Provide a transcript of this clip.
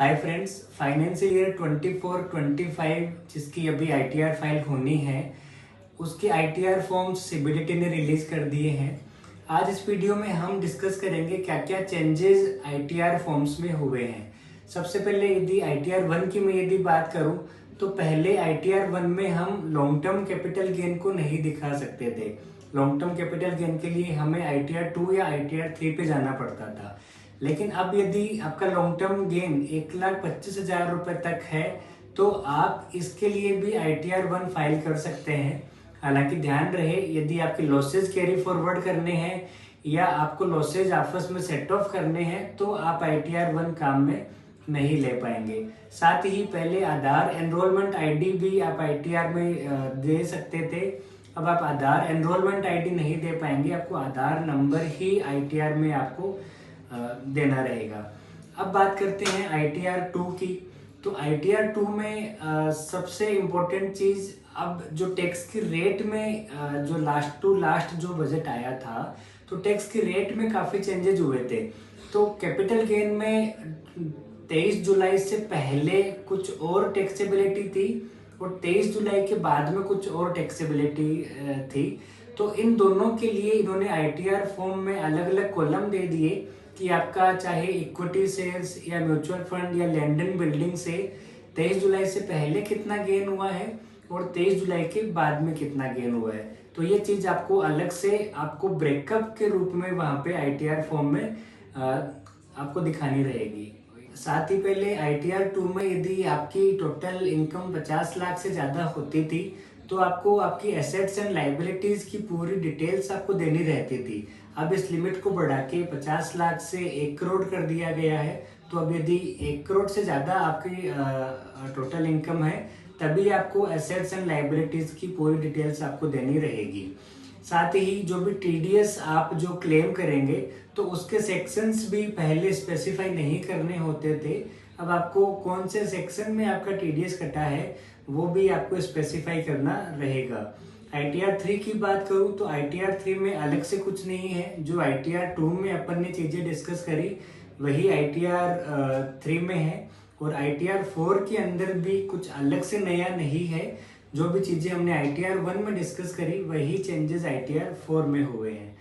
Hi friends, financial year 24-25 जिसकी अभी ITR file होनी है, उसके आईटीआर फॉर्म्स सीबीडीटी ने रिलीज कर दिए हैं। आज इस वीडियो में हम डिस्कस करेंगे क्या क्या चेंजेस आईटीआर फॉर्म्स में हुए हैं। सबसे पहले यदि आईटीआर 1 की मैं यदि बात करूं तो पहले आईटीआर 1 में हम लॉन्ग टर्म कैपिटल गेन को नहीं दिखा सकते थे। लॉन्ग टर्म कैपिटल गेन के लिए हमें आईटीआर 2 या आईटीआर 3 पे जाना पड़ता था। लेकिन अब यदि आपका लॉन्ग टर्म गेन 1,25,000 रुपए तक है तो आप इसके लिए भी आईटीआर 1 फाइल कर सकते हैं। हालांकि ध्यान रहे, यदि आपके लॉसेज कैरी फॉरवर्ड करने हैं या आपको लॉसेज आपस में सेट ऑफ करने हैं तो आप आईटीआर 1 काम में नहीं ले पाएंगे। साथ ही पहले आधार एनरोलमेंट आईडी भी आप आईटीआर में दे सकते थे। अब आप आधार एनरोलमेंट आईडी नहीं दे पाएंगे, आपको आधार नंबर ही आईटीआर में आपको देना रहेगा। अब बात करते हैं आईटीआर 2 की। तो आईटीआर 2 में सबसे इम्पोर्टेंट चीज, अब जो टैक्स की रेट में जो लास्ट टू लास्ट जो बजट आया था तो टैक्स की रेट में काफी चेंजेस हुए थे। तो कैपिटल गेन में 23 जुलाई से पहले कुछ और टैक्सेबिलिटी थी और 23 जुलाई के बाद में कुछ और टैक्सेबिलिटी थी। तो इन दोनों के लिए इन्होंने आईटीआर फॉर्म में अलग अलग कॉलम दे दिए कि आपका चाहे इक्विटी शेयर्स या म्यूचुअल फंड या लैंड एंड बिल्डिंग से 23 जुलाई से पहले कितना गेन हुआ है और 23 जुलाई के बाद में कितना गेन हुआ है। तो ये चीज आपको अलग से आपको ब्रेकअप के रूप में वहां पे आईटीआर फॉर्म में आपको दिखानी रहेगी। साथ ही पहले आईटीआर 2 में यदि आपकी टोटल इनकम 50 लाख से ज्यादा होती थी तो आपको आपकी एसेट्स एंड लाइबिलिटीज की पूरी डिटेल्स आपको देनी रहती थी। अब इस लिमिट को बढ़ा के 50 लाख से 1 करोड़ कर दिया गया है। तो अब यदि 1 करोड़ से ज्यादा आपकी टोटल इनकम है तभी आपको एसेट्स एंड लाइबिलिटीज की पूरी डिटेल्स आपको देनी रहेगी। साथ ही जो भी टीडीएस आप जो क्लेम करेंगे तो उसके सेक्शंस भी पहले स्पेसिफाई नहीं करने होते थे। अब आपको कौन से सेक्शन में आपका टीडीएस कटा है वो भी आपको स्पेसिफाई करना रहेगा। आईटीआर 3 की बात करूं तो आईटीआर 3 में अलग से कुछ नहीं है। जो आईटीआर 2 में अपन ने चीजें डिस्कस करी वही आईटीआर 3 में है और आईटीआर 4 के अंदर भी कुछ अलग से नया नहीं है। जो भी चीजें हमने आईटीआर 1 में डिस्कस करी वही चेंजेस आईटीआर 4 में हुए हैं।